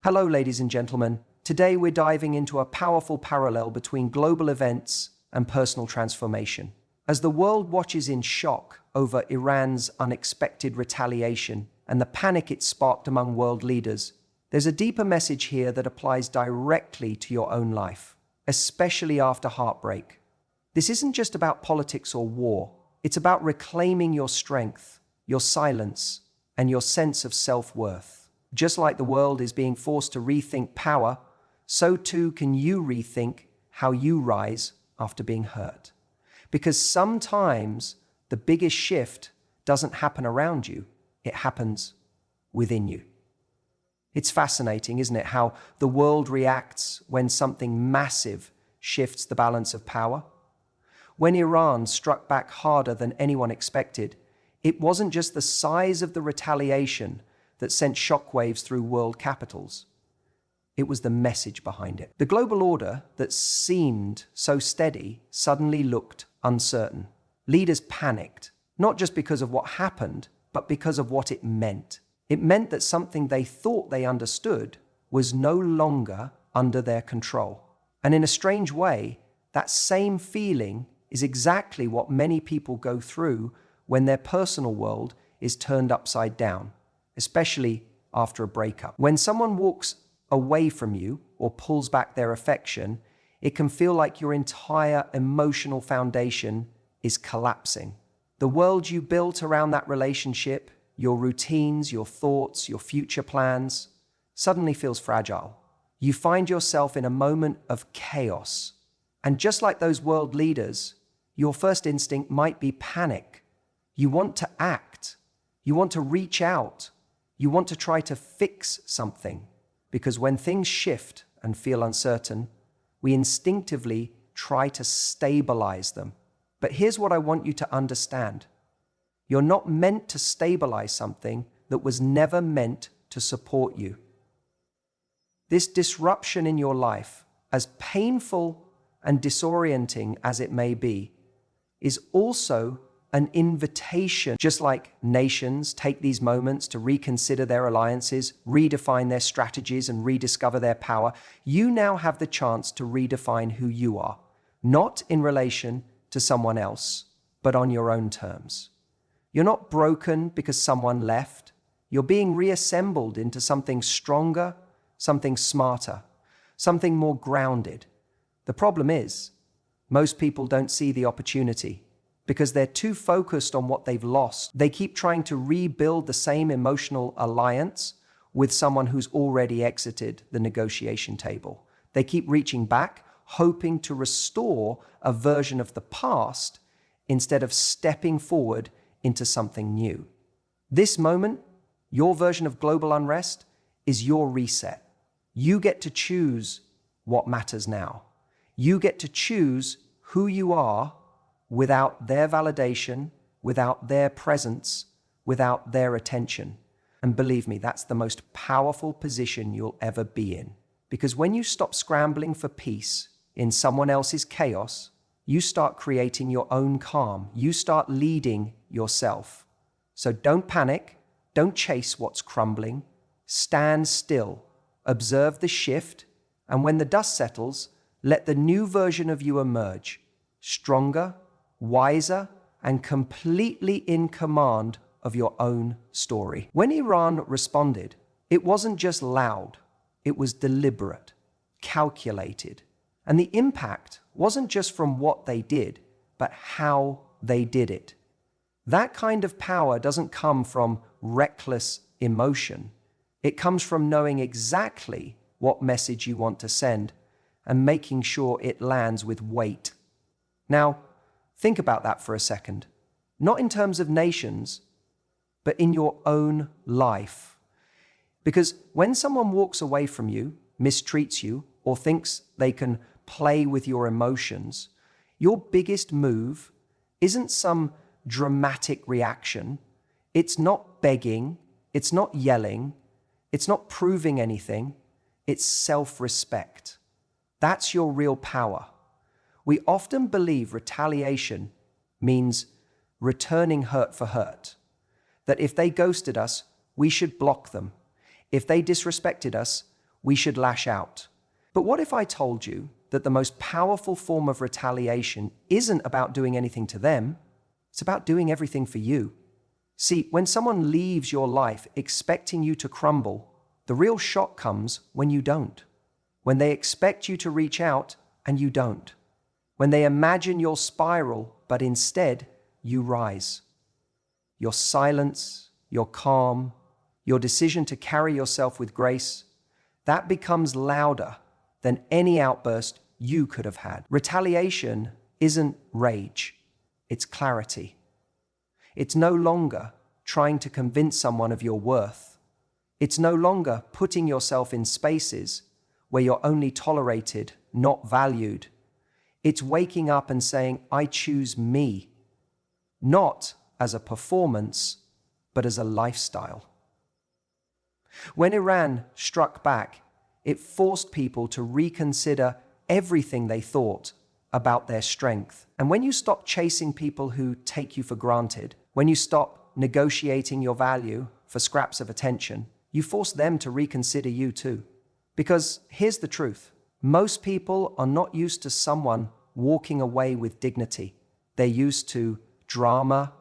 Hello, ladies and gentlemen. Today we're diving into a powerful parallel between global events and personal transformation. As the world watches in shock over Iran's unexpected retaliation and the panic it sparked among world leaders, there's a deeper message here that applies directly to your own life, especially after heartbreak. This isn't just about politics or war. It's about reclaiming your strength, your silence, and your sense of self-worth. Just like the world is being forced to rethink power, so too can you rethink how you rise after being hurt. Because sometimes the biggest shift doesn't happen around you, it happens within you. It's fascinating, isn't it, how the world reacts when something massive shifts the balance of power? When Iran struck back harder than anyone expected, it wasn't just the size of the retaliation that sent shockwaves through world capitals. It was the message behind it. The global order that seemed so steady suddenly looked uncertain. Leaders panicked, not just because of what happened, but because of what it meant. It meant that something they thought they understood was no longer under their control. And in a strange way, that same feeling is exactly what many people go through when their personal world is turned upside down, especially after a breakup. When someone walks away from you or pulls back their affection, it can feel like your entire emotional foundation is collapsing. The world you built around that relationship, your routines, your thoughts, your future plans, suddenly feels fragile. You find yourself in a moment of chaos. And just like those world leaders, your first instinct might be panic. You want to act. You want to reach out. You want to try to fix something. Because when things shift and feel uncertain, we instinctively try to stabilize them. But here's what I want you to understand. You're not meant to stabilize something that was never meant to support you. This disruption in your life, as painful and disorienting as it may be, is also an invitation. Just like nations take these moments to reconsider their alliances, redefine their strategies, and rediscover their power, you now have the chance to redefine who you are, not in relation to someone else, but on your own terms. You're not broken because someone left. You're being reassembled into something stronger, something smarter, something more grounded. The problem is, most people don't see the opportunity. Because they're too focused on what they've lost. They keep trying to rebuild the same emotional alliance with someone who's already exited the negotiation table. They keep reaching back, hoping to restore a version of the past instead of stepping forward into something new. This moment, your version of global unrest, is your reset. You get to choose what matters now. You get to choose who you are without their validation, without their presence, without their attention. And believe me, that's the most powerful position you'll ever be in. Because when you stop scrambling for peace in someone else's chaos, you start creating your own calm. You start leading yourself. So don't panic. Don't chase what's crumbling. Stand still. Observe the shift. And when the dust settles, let the new version of you emerge, stronger, wiser, and completely in command of your own story. When Iran responded, it wasn't just loud, it was deliberate, calculated. And the impact wasn't just from what they did, but how they did it. That kind of power doesn't come from reckless emotion. It comes from knowing exactly what message you want to send and making sure it lands with weight. Now, think about that for a second. Not in terms of nations, but in your own life. Because when someone walks away from you, mistreats you, or thinks they can play with your emotions, your biggest move isn't some dramatic reaction. It's not begging. It's not yelling. It's not proving anything. It's self-respect. That's your real power. We often believe retaliation means returning hurt for hurt. That if they ghosted us, we should block them. If they disrespected us, we should lash out. But what if I told you that the most powerful form of retaliation isn't about doing anything to them, it's about doing everything for you? See, when someone leaves your life expecting you to crumble, the real shock comes when you don't. When they expect you to reach out and you don't. When they imagine you'll spiral, but instead you rise. Your silence, your calm, your decision to carry yourself with grace, that becomes louder than any outburst you could have had. Retaliation isn't rage, it's clarity. It's no longer trying to convince someone of your worth. It's no longer putting yourself in spaces where you're only tolerated, not valued. It's waking up and saying, I choose me, not as a performance, but as a lifestyle. When Iran struck back, it forced people to reconsider everything they thought about their strength. And when you stop chasing people who take you for granted, when you stop negotiating your value for scraps of attention, you force them to reconsider you too. Because here's the truth. Most people are not used to someone walking away with dignity. They're used to drama.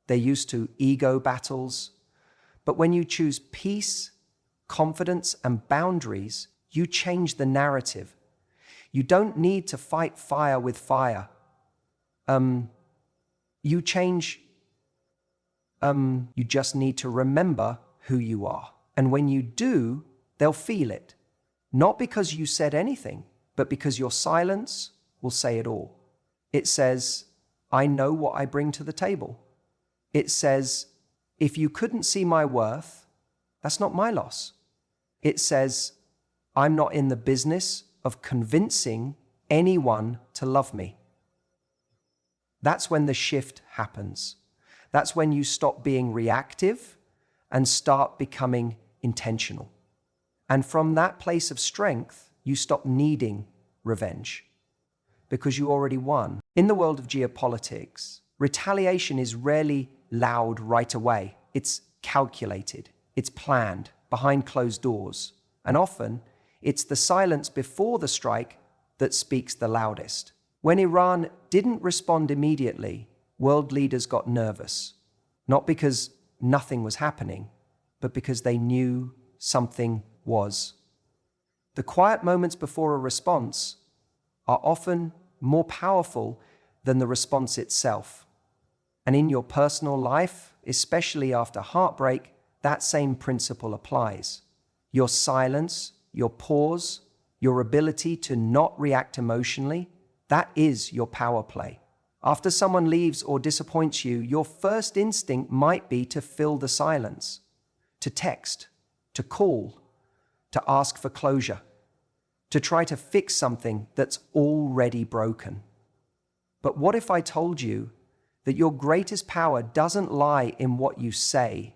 They're used to ego battles. But when you choose peace, confidence, and boundaries, you change the narrative. You don't need to fight fire with fire. You just need to remember who you are. And when you do, they'll feel it. Not because you said anything, but because your silence will say it all. It says, I know what I bring to the table. It says, if you couldn't see my worth, that's not my loss. It says, I'm not in the business of convincing anyone to love me. That's when the shift happens. That's when you stop being reactive and start becoming intentional. And from that place of strength, you stop needing revenge because you already won. In the world of geopolitics, retaliation is rarely loud right away. It's calculated, it's planned, behind closed doors. And often, it's the silence before the strike that speaks the loudest. When Iran didn't respond immediately, world leaders got nervous. Not because nothing was happening, but because they knew something was. The quiet moments before a response are often more powerful than the response itself. And in your personal life, especially after heartbreak, that same principle applies. Your silence, your pause, your ability to not react emotionally, that is your power play. After someone leaves or disappoints you, your first instinct might be to fill the silence, to text, to call, to ask for closure, to try to fix something that's already broken. But what if I told you that your greatest power doesn't lie in what you say?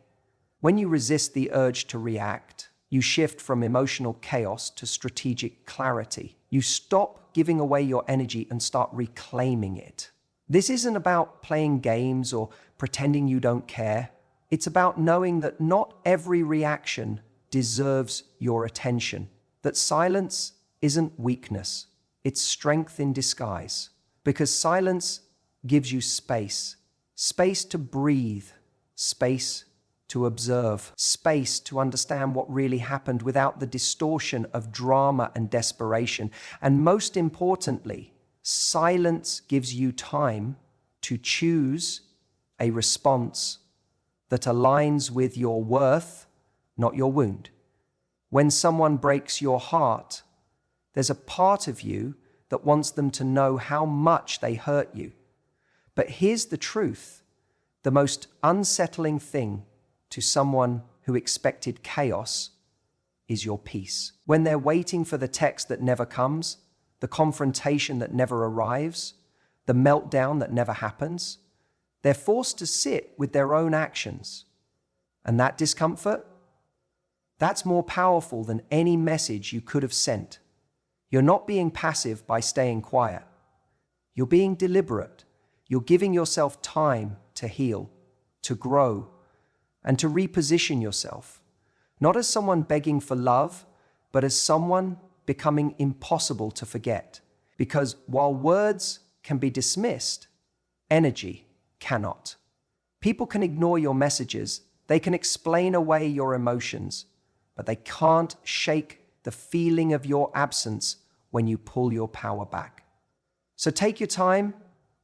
When you resist the urge to react, you shift from emotional chaos to strategic clarity. You stop giving away your energy and start reclaiming it. This isn't about playing games or pretending you don't care. It's about knowing that not every reaction deserves your attention. That silence isn't weakness, it's strength in disguise. Because silence gives you space. Space to breathe, space to observe, space to understand what really happened without the distortion of drama and desperation. And most importantly, silence gives you time to choose a response that aligns with your worth, not your wound. When someone breaks your heart, there's a part of you that wants them to know how much they hurt you. But here's the truth. The most unsettling thing to someone who expected chaos is your peace. When they're waiting for the text that never comes, the confrontation that never arrives, the meltdown that never happens, they're forced to sit with their own actions. And that discomfort, that's more powerful than any message you could have sent. You're not being passive by staying quiet. You're being deliberate. You're giving yourself time to heal, to grow, and to reposition yourself. Not as someone begging for love, but but as someone becoming impossible to forget. Because while words can be dismissed, energy cannot. People can ignore your messages, they can explain away your emotions, but they can't shake the feeling of your absence when you pull your power back. So take your time,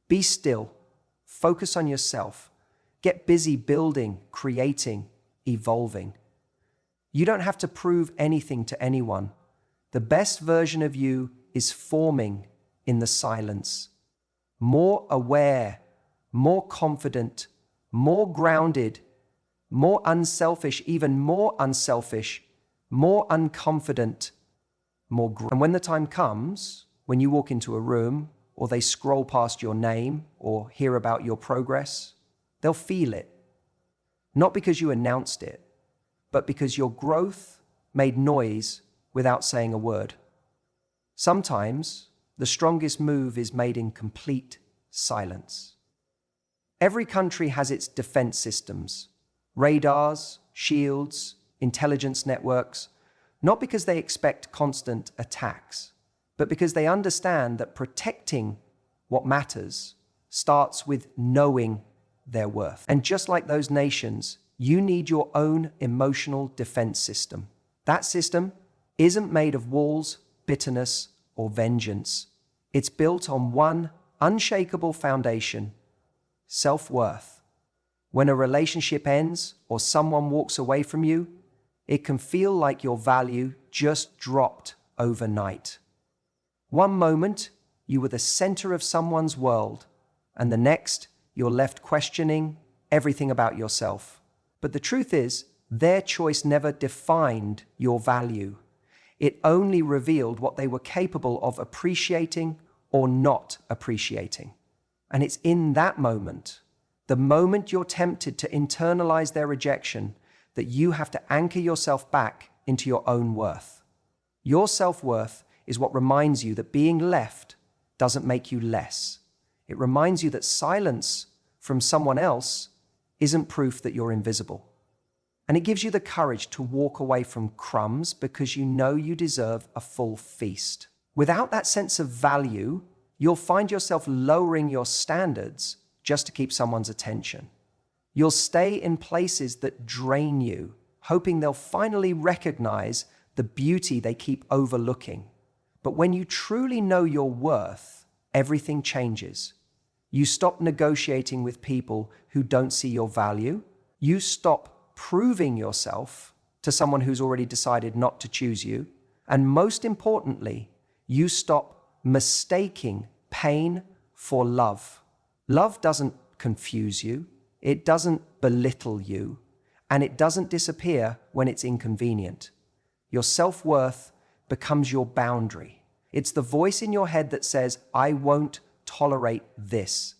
be still, focus on yourself, get busy building, creating, evolving. You don't have to prove anything to anyone. The best version of you is forming in the silence. More aware, more confident, more grounded, more unselfish, even more unselfish, more unconfident, and when the time comes, when you walk into a room, or they scroll past your name, or hear about your progress, they'll feel it. Not because you announced it, but because your growth made noise without saying a word. Sometimes, the strongest move is made in complete silence. Every country has its defense systems, radars, shields, intelligence networks, not because they expect constant attacks, but because they understand that protecting what matters starts with knowing their worth. And just like those nations, you need your own emotional defense system. That system isn't made of walls, bitterness, or vengeance. It's built on one unshakable foundation: self-worth. When a relationship ends or someone walks away from you, it can feel like your value just dropped overnight. One moment, you were the center of someone's world, and the next, you're left questioning everything about yourself. But the truth is, their choice never defined your value. It only revealed what they were capable of appreciating or not appreciating. And it's in that moment, the moment you're tempted to internalize their rejection, that you have to anchor yourself back into your own worth. Your self-worth is what reminds you that being left doesn't make you less. It reminds you that silence from someone else isn't proof that you're invisible. And it gives you the courage to walk away from crumbs because you know you deserve a full feast. Without that sense of value, you'll find yourself lowering your standards just to keep someone's attention. You'll stay in places that drain you, hoping they'll finally recognize the beauty they keep overlooking. But when you truly know your worth, everything changes. You stop negotiating with people who don't see your value. You stop proving yourself to someone who's already decided not to choose you. And most importantly, you stop mistaking pain for love. Love doesn't confuse you. It doesn't belittle you, and it doesn't disappear when it's inconvenient. Your self-worth becomes your boundary. It's the voice in your head that says, I won't tolerate this,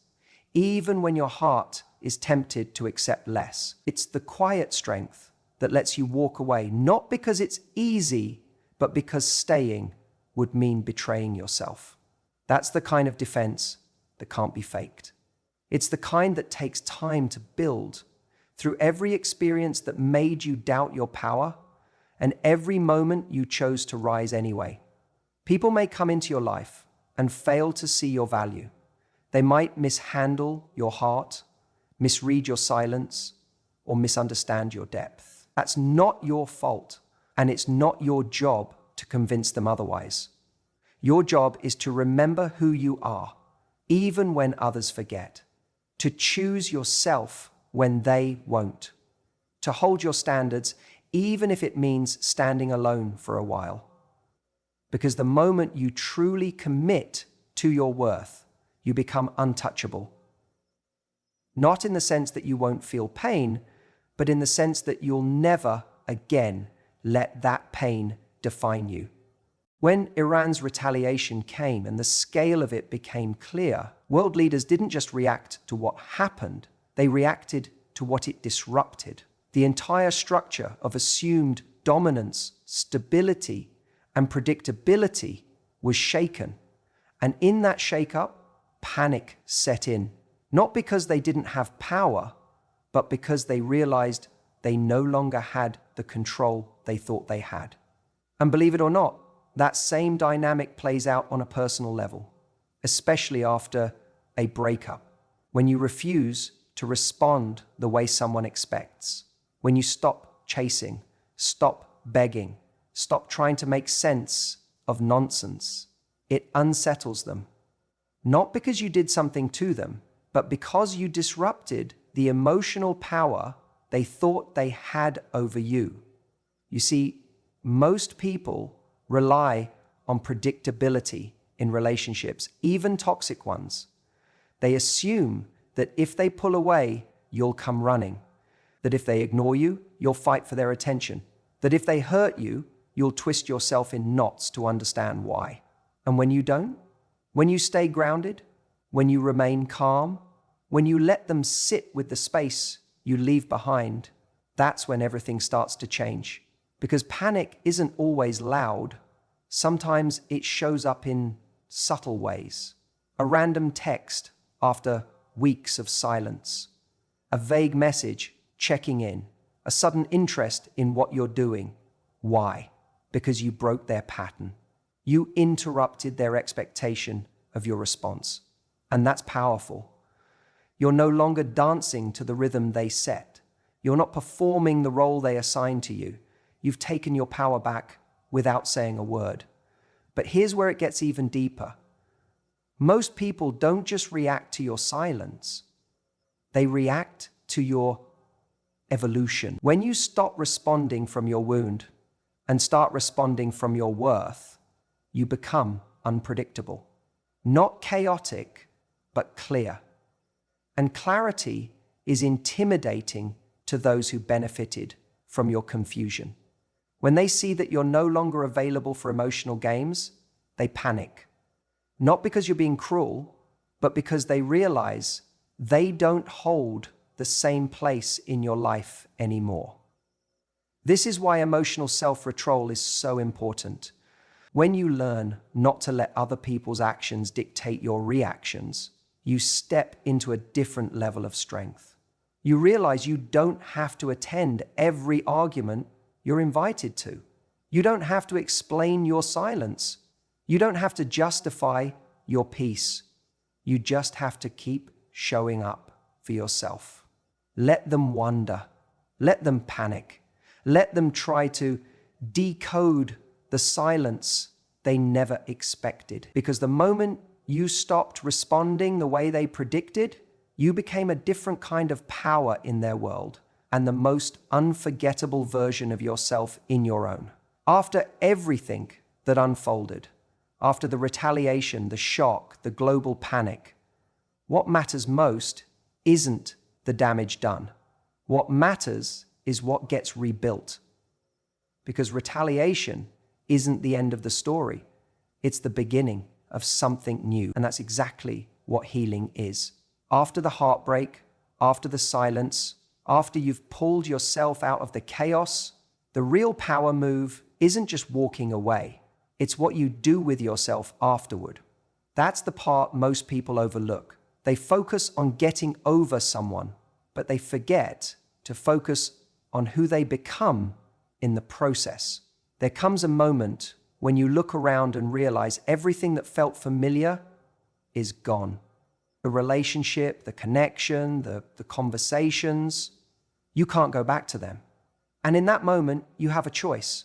even when your heart is tempted to accept less. It's the quiet strength that lets you walk away, not because it's easy, but because staying would mean betraying yourself. That's the kind of defense that can't be faked. It's the kind that takes time to build through every experience that made you doubt your power and every moment you chose to rise anyway. People may come into your life and fail to see your value. They might mishandle your heart, misread your silence, or misunderstand your depth. That's not your fault, and it's not your job to convince them otherwise. Your job is to remember who you are, even when others forget. To choose yourself when they won't. To hold your standards, even if it means standing alone for a while. Because the moment you truly commit to your worth, you become untouchable. Not in the sense that you won't feel pain, but in the sense that you'll never again let that pain define you. When Iran's retaliation came and the scale of it became clear, world leaders didn't just react to what happened, they reacted to what it disrupted. The entire structure of assumed dominance, stability, and predictability was shaken. And in that shakeup, panic set in. Not because they didn't have power, but because they realized they no longer had the control they thought they had. And believe it or not, that same dynamic plays out on a personal level, especially after a breakup, when you refuse to respond the way someone expects, when you stop chasing, stop begging, stop trying to make sense of nonsense. It unsettles them. Not because you did something to them, but because you disrupted the emotional power they thought they had over you. You see, most people rely on predictability in relationships, even toxic ones. They assume that if they pull away, you'll come running. That if they ignore you, you'll fight for their attention. That if they hurt you, you'll twist yourself in knots to understand why. And when you don't, when you stay grounded, when you remain calm, when you let them sit with the space you leave behind, that's when everything starts to change. Because panic isn't always loud. Sometimes it shows up in subtle ways. A random text after weeks of silence. A vague message checking in. A sudden interest in what you're doing. Why? Because you broke their pattern. You interrupted their expectation of your response. And that's powerful. You're no longer dancing to the rhythm they set. You're not performing the role they assigned to you. You've taken your power back without saying a word. But here's where it gets even deeper. Most people don't just react to your silence. They react to your evolution. When you stop responding from your wound and start responding from your worth, you become unpredictable. Not chaotic, but clear. And clarity is intimidating to those who benefited from your confusion. When they see that you're no longer available for emotional games, they panic. Not because you're being cruel, but because they realize they don't hold the same place in your life anymore. This is why emotional self-control is so important. When you learn not to let other people's actions dictate your reactions, you step into a different level of strength. You realize you don't have to attend every argument you're invited to. You don't have to explain your silence. You don't have to justify your peace. You just have to keep showing up for yourself. Let them wonder. Let them panic. Let them try to decode the silence they never expected. Because the moment you stopped responding the way they predicted, you became a different kind of power in their world and the most unforgettable version of yourself in your own. After everything that unfolded, after the retaliation, the shock, the global panic, what matters most isn't the damage done. What matters is what gets rebuilt. Because retaliation isn't the end of the story. It's the beginning of something new. And that's exactly what healing is. After the heartbreak, after the silence, after you've pulled yourself out of the chaos, the real power move isn't just walking away. It's what you do with yourself afterward. That's the part most people overlook. They focus on getting over someone, but they forget to focus on who they become in the process. There comes a moment when you look around and realize everything that felt familiar is gone. The relationship, the connection, the conversations, you can't go back to them. And in that moment, you have a choice.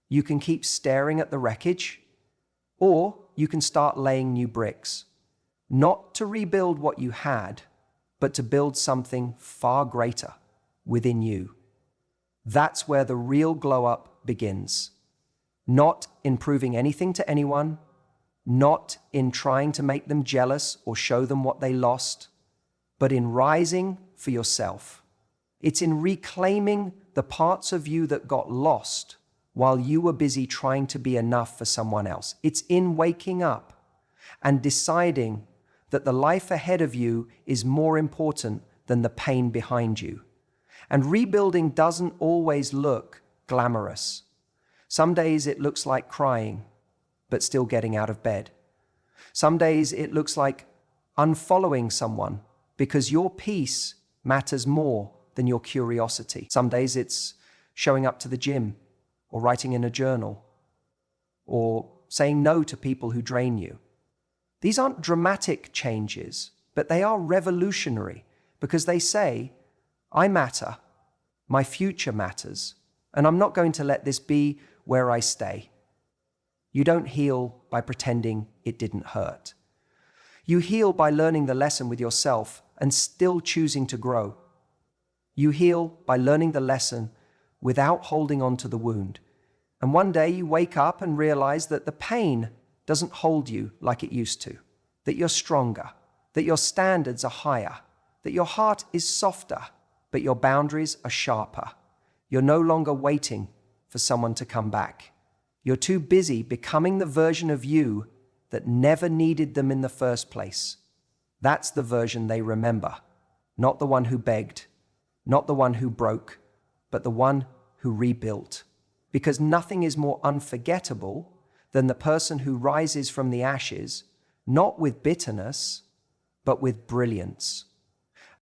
You can keep staring at the wreckage, or you can start laying new bricks. Not to rebuild what you had, but to build something far greater within you. That's where the real glow up begins. Not in proving anything to anyone, not in trying to make them jealous or show them what they lost, but in rising for yourself. It's in reclaiming the parts of you that got lost while you were busy trying to be enough for someone else. It's in waking up and deciding that the life ahead of you is more important than the pain behind you. And rebuilding doesn't always look glamorous. Some days it looks like crying, but still getting out of bed. Some days it looks like unfollowing someone because your peace matters more than your curiosity. Some days it's showing up to the gym or writing in a journal or saying no to people who drain you. These aren't dramatic changes, but they are revolutionary because they say, I matter, my future matters, and I'm not going to let this be where I stay. You don't heal by pretending it didn't hurt. You heal by learning the lesson with yourself and still choosing to grow. You heal by learning the lesson without holding on to the wound. And one day you wake up and realize that the pain doesn't hold you like it used to, that you're stronger, that your standards are higher, that your heart is softer, but your boundaries are sharper. You're no longer waiting for someone to come back. You're too busy becoming the version of you that never needed them in the first place. That's the version they remember, not the one who begged, not the one who broke, but the one who rebuilt. Because nothing is more unforgettable than the person who rises from the ashes, not with bitterness, but with brilliance.